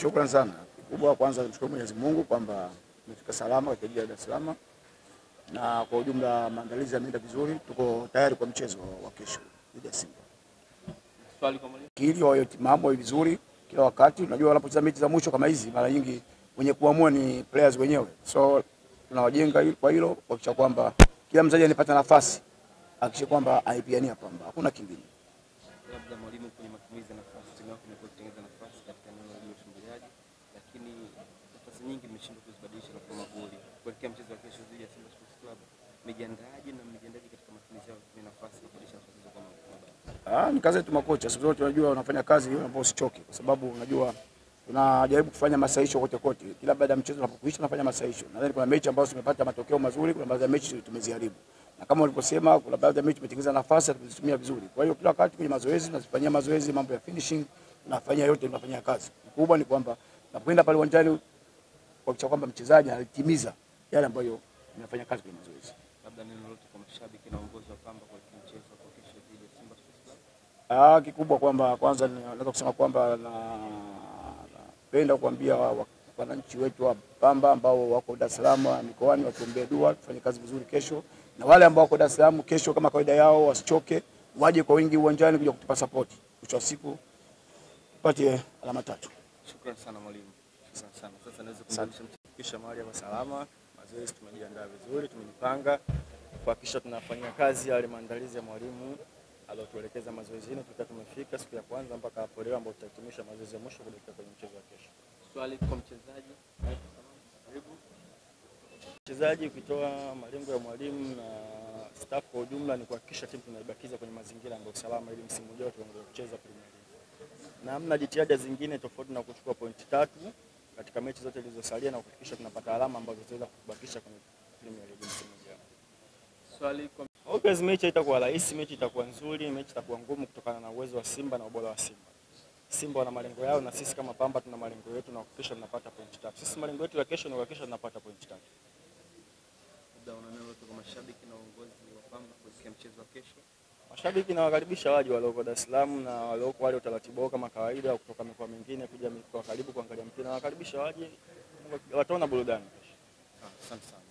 Shukrani sana. Kikubwa kwanza nimshukuru Mwenyezi Mungu kwamba tumefika salama katika jiji la Dar es Salaam, na kwa ujumla maandalizi yameenda vizuri. Tuko tayari kwa mchezo wa kesho dhidi ya Simba. Swali kwa mwalimu. Kili wao timamu vizuri kila wakati. Unajua wanapocheza mechi za mwisho kama hizi mara nyingi wenye kuamua ni players wenyewe. So tunawajenga kwa hilo kuhakikisha kwamba kila mchezaji anapata nafasi, hakikisha kwamba aipiania Pamba. Hakuna kingine. Labda mwalimu kwenye matumizi ya nafasi, timu yako imekuwa ikitengeneza nafasi katika eneo la ushambuliaji, lakini nafasi nyingi mmeshindwa kuzibadilisha na kuwa magoli. Kuelekea mchezo wa kesho dhidi ya Simba Sports Club, mmejiandaaje na mmejiandaje katika matumizi yao kwenye nafasi ya kubadilisha nafasi hizo kama mabao? Ni kazi yetu makocha. Sisi wote tunajua wanafanya kazi hiyo ambayo usichoke, kwa sababu unajua tunajaribu kufanya masahisho kote kote. Kila baada ya mchezo tunapokuisha tunafanya masahisho. Nadhani kuna mechi ambazo tumepata matokeo mazuri, kuna baadhi ya mechi tumeziharibu. Na kama ulivyosema, kuna baadhi ya mechi tumetengeneza nafasi tumezitumia vizuri. Kwa hiyo kila wakati kwenye mazoezi tunazifanyia mazoezi, mambo ya finishing tunafanya yote, tunafanyia kazi. Kubwa ni kwamba tunapoenda pale uwanjani kuhakikisha kwamba mchezaji anatimiza yale ambayo tunafanya kazi kwenye mazoezi. Labda neno lolote kwa mashabiki na uongozi wa Pamba kwa mchezo wa kesho dhidi ya Simba Sports Club? Kikubwa kwamba kwanza naweza kusema kwamba napenda kuambia wananchi wetu wa Pamba ambao wako Dar es Salaam mikoani watuombee dua tufanye kazi vizuri kesho, na wale ambao wako Dar es Salaam kesho kama kawaida yao wasichoke, waje kwa wingi uwanjani kuja kutupa support. Mwisho wa siku tupate alama 3. Shukrani sana mwalimu. Shukrani sana. Sasa naweza kumalisha kisha mahali hapa salama, mazoezi tumejiandaa vizuri, tumejipanga kuhakikisha tunafanyia kazi yale maandalizi ya mwalimu alotuelekeza mazoezini. Tumefika siku ya kwanza mpaka hapo leo ambapo tutahitimisha mazoezi ya mwisho kuelekea kwenye mchezo wa kesho. Swali kwa mchezaji. Karibu. Mchezaji, ukitoa malengo ya mwalimu na staff kwa ujumla ni kuhakikisha timu tunaibakiza kwenye mazingira ambayo salama ili msimu ujao tuendelee kucheza Premier League. Na hamna jitihada zingine tofauti na kuchukua pointi 3 katika mechi zote zilizosalia na kuhakikisha tunapata alama ambazo zitaweza kubakisha kwenye Premier League msimu ujao. Swali kwa obviously mechi itakuwa rahisi, mechi itakuwa nzuri, mechi itakuwa ngumu kutokana na uwezo wa Simba na ubora wa Simba. Simba wana malengo yao na sisi kama Pamba tuna malengo yetu na kuhakikisha tunapata pointi 3. Sisi malengo yetu ya kesho ni kuhakikisha tunapata pointi 3. Labda una neno kwa mashabiki na uongozi wa Pamba kuelekea mchezo wa kesho? Mashabiki nawakaribisha waje walioko Dar es Salaam na walioko wale utaratibu kama kawaida kutoka mikoa mingine kuja mikoa karibu kuangalia mpira, nawakaribisha waje wataona burudani kesho. Asante sana.